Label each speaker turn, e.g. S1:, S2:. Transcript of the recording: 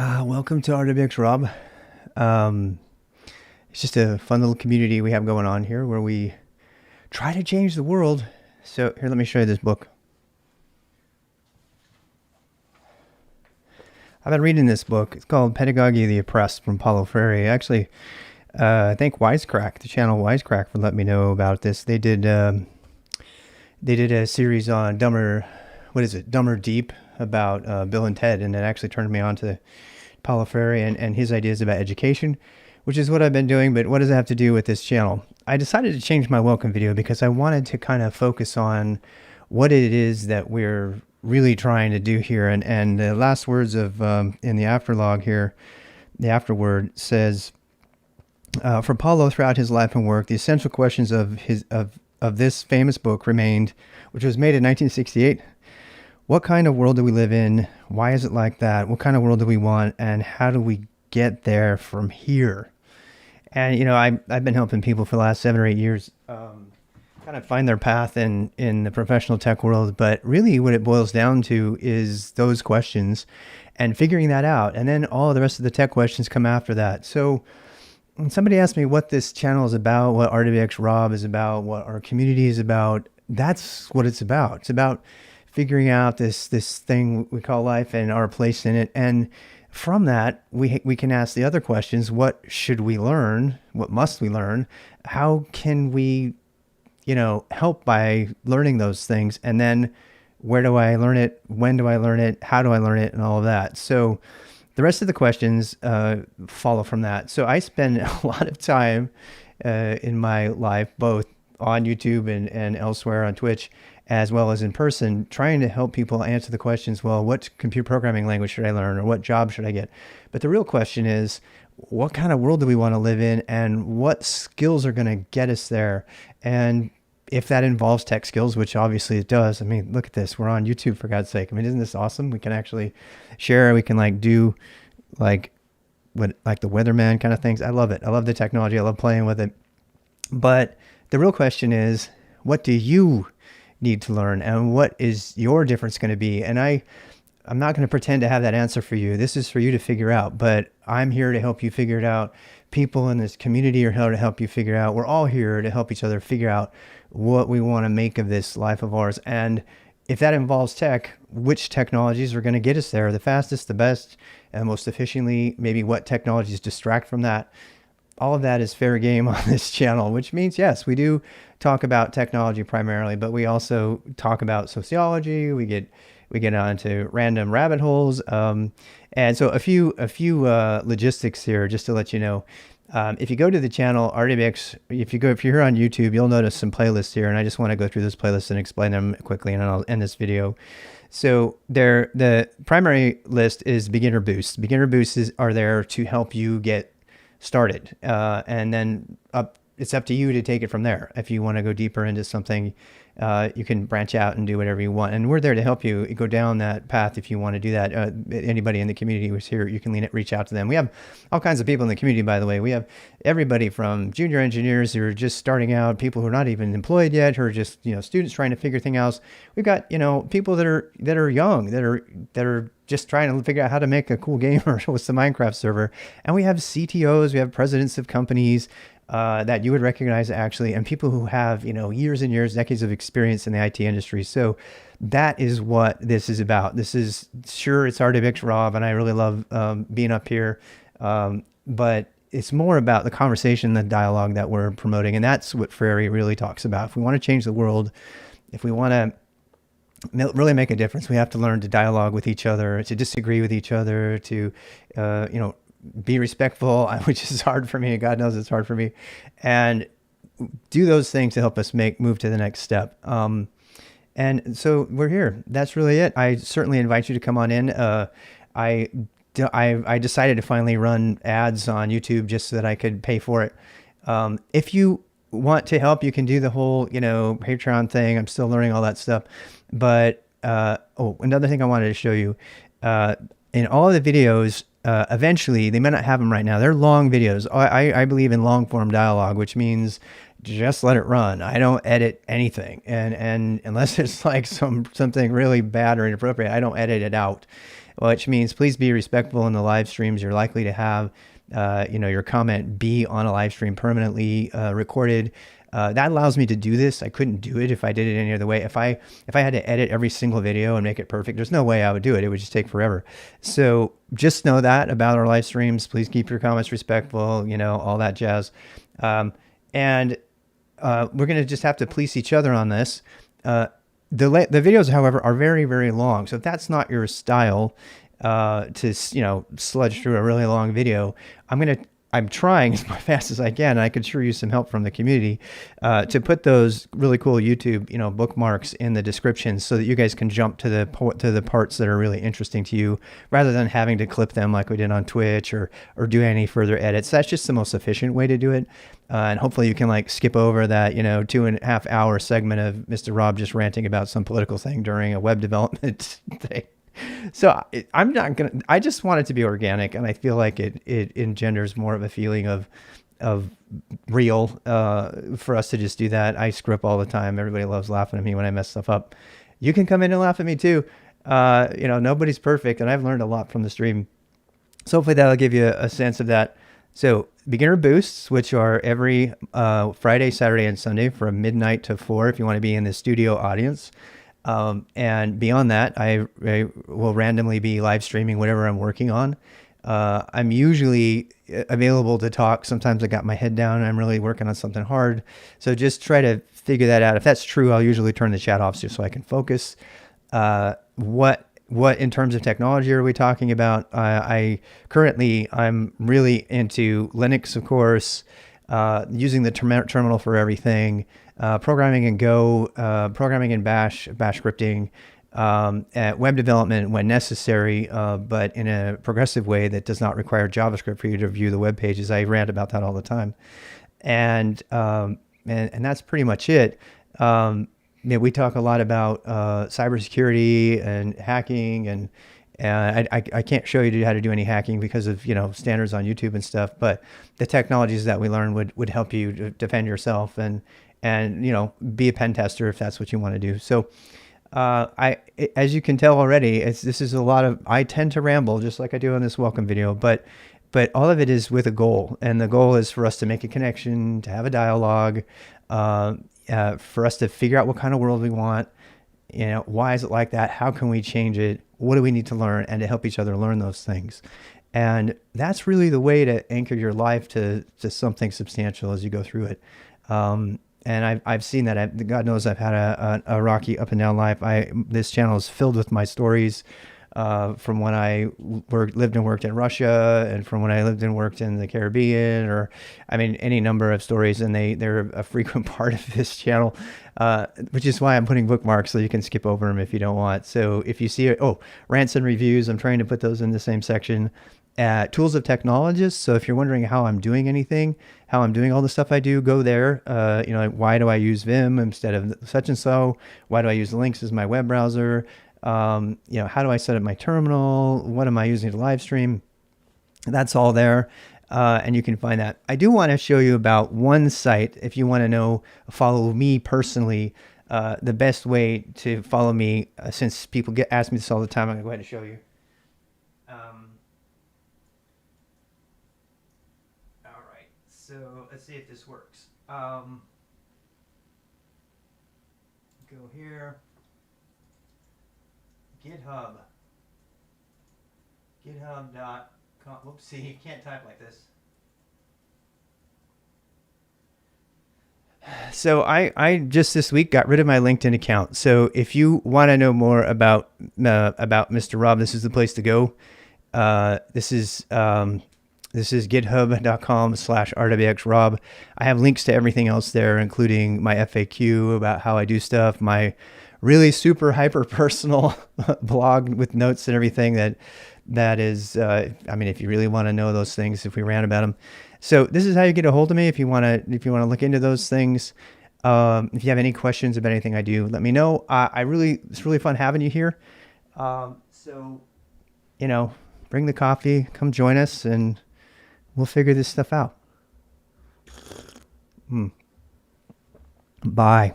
S1: Welcome to RWX Rob. Um, it's just a fun little community we have going on here where we try to change the world. So here, let me show you this book. I've been reading this book. It's called Pedagogy of the Oppressed from Paulo Freire. Actually, I thank Wisecrack, the channel Wisecrack, for letting me know about this. They did a series on Dumber Deep about Bill and Ted, and it actually turned me on to Paulo Freire and his ideas about education, which is what I've been doing. But what does it have to do with this channel? I decided to change my welcome video because I wanted to kind of focus on what it is that we're really trying to do here. And the last words of in the afterlog here, the afterword says, for Paulo, throughout his life and work, the essential questions of this famous book remained, which was made in 1968. What kind of world do we live in? Why is it like that? What kind of world do we want? And how do we get there from here? And, you know, I've been helping people for the last 7 or 8 years kind of find their path in the professional tech world. But really what it boils down to is those questions and figuring that out. And then all the rest of the tech questions come after that. So when somebody asked me what this channel is about, what RWX Rob is about, what our community is about, that's what it's about. It's about figuring out this thing we call life and our place in it. And from that, we can ask the other questions. What should we learn? What must we learn? How can we, help by learning those things? And then where do I learn it? When do I learn it? How do I learn it? And all of that. So the rest of the questions follow from that. So I spend a lot of time in my life, both on YouTube and elsewhere on Twitch, as well as in person, trying to help people answer the questions, well, what computer programming language should I learn, or what job should I get? But the real question is, what kind of world do we want to live in, and what skills are going to get us there? And if that involves tech skills, which obviously it does. I mean, look at this. We're on YouTube, for God's sake. I mean, isn't this awesome? We can actually share. We can do the weatherman kind of things. I love it. I love the technology. I love playing with it. But the real question is, what do you need to learn, and what is your difference going to be? And I'm not going to pretend to have that answer for you. This is for you to figure out, but I'm here to help you figure it out. People in this community are here to help you figure out. We're all here to help each other figure out what we want to make of this life of ours. And if that involves tech, which technologies are going to get us there the fastest, the best, and most efficiently? Maybe what technologies distract from that? All of that is fair game on this channel, which means, yes, we do talk about technology primarily, but we also talk about sociology. We get onto random rabbit holes. And so a few logistics here, just to let you know. If you go to the channel RWX, if you're here on YouTube, you'll notice some playlists here, and I just want to go through this playlist and explain them quickly, and then I'll end this video. So the primary list is Beginner Boosts. Beginner Boosts are there to help you get started, and then it's up to you to take it from there. If you want to go deeper into something, you can branch out and do whatever you want, and we're there to help you go down that path if you want to do that. Anybody in the community who's here, you can reach out to them. We have all kinds of people in the community, by the way. We have everybody from junior engineers who are just starting out, people who are not even employed yet, who are just students trying to figure things out. We've got people that are young, that are just trying to figure out how to make a cool game or with the Minecraft server. And we have CTOs, we have presidents of companies that you would recognize actually, and people who have, years and years, decades of experience in the IT industry. So that is what this is about. This is, sure, it's RWX Rob, and I really love being up here. But it's more about the conversation, the dialogue that we're promoting. And that's what Freire really talks about. If we want to change the world, if we want to really make a difference, we have to learn to dialogue with each other, to disagree with each other, to, be respectful, which is hard for me. God knows it's hard for me, and do those things to help us move to the next step. And so we're here. That's really it. I certainly invite you to come on in. I decided to finally run ads on YouTube just so that I could pay for it. If you want to help, you can do the whole, Patreon thing. I'm still learning all that stuff. But, another thing I wanted to show you, in all of the videos, eventually, they may not have them right now. They're long videos. I believe in long form dialogue, which means just let it run. I don't edit anything. And unless it's like something really bad or inappropriate, I don't edit it out. which means please be respectful in the live streams. You're likely to have, your comment be on a live stream permanently recorded. That allows me to do this. I couldn't do it if I did it any other way. If I had to edit every single video and make it perfect, there's no way I would do it. It would just take forever. So just know that about our live streams. Please keep your comments respectful, all that jazz. And we're going to just have to police each other on this. The videos, however, are very, very long. So if that's not your style, to sludge through a really long video, I'm trying as fast as I can, and I could sure use some help from the community, to put those really cool YouTube, bookmarks in the description so that you guys can jump to the parts that are really interesting to you, rather than having to clip them like we did on Twitch or do any further edits. That's just the most efficient way to do it. And hopefully you can skip over that, 2.5 hour segment of Mr. Rob just ranting about some political thing during a web development thing. So I just want it to be organic, and I feel like it engenders more of a feeling of real, for us to just do that. I screw up all the time. Everybody loves laughing at me when I mess stuff up. You can come in and laugh at me too. Nobody's perfect, and I've learned a lot from the stream. So hopefully that'll give you a sense of that. So beginner boosts, which are every Friday, Saturday, and Sunday from midnight to 4 if you want to be in the studio audience. And beyond that, I will randomly be live streaming whatever I'm working on. I'm usually available to talk. Sometimes I got my head down and I'm really working on something hard. So just try to figure that out. If that's true, I'll usually turn the chat off just so I can focus. What in terms of technology are we talking about? I'm really into Linux, of course, using the terminal for everything. Programming in Go, programming in Bash scripting, web development when necessary, but in a progressive way that does not require JavaScript for you to view the web pages. I rant about that all the time, and that's pretty much it. We talk a lot about cybersecurity and hacking, and I can't show you how to do any hacking because of standards on YouTube and stuff. But the technologies that we learn would help you to defend yourself and be a pen tester if that's what you want to do. So as you can tell already, this is a lot of, I tend to ramble just like I do in this welcome video, but all of it is with a goal. And the goal is for us to make a connection, to have a dialogue, for us to figure out what kind of world we want. Why is it like that? How can we change it? What do we need to learn? And to help each other learn those things. And that's really the way to anchor your life to something substantial as you go through it. And I've seen that. God knows I've had a rocky up and down life. This channel is filled with my stories from when I lived and worked in Russia, and from when I lived and worked in the Caribbean, or any number of stories, and they're a frequent part of this channel, which is why I'm putting bookmarks so you can skip over them if you don't want. So if you see rants and reviews, I'm trying to put those in the same section. Tools of technologists. So if you're wondering how I'm doing anything, how I'm doing all the stuff I do, go there. Why do I use Vim instead of such and so? Why do I use Lynx as my web browser? How do I set up my terminal? What am I using to live stream? That's all there. And you can find that. I do want to show you about one site. If you want to follow me personally, the best way to follow me, since people ask me this all the time, I'm going to go ahead and show you. So let's see if this works. Go here. GitHub. GitHub.com. Whoops, see, you can't type like this. So I just this week got rid of my LinkedIn account. So if you want to know more about Mr. Rob, this is the place to go. This is github.com/rwxrob. I have links to everything else there, including my FAQ about how I do stuff, my really super hyper personal blog with notes and everything that is, if you really want to know those things, if we ran about them. So this is how you get a hold of me if you want to look into those things. If you have any questions about anything I do, let me know. It's really fun having you here. So bring the coffee, come join us, and we'll figure this stuff out. Bye.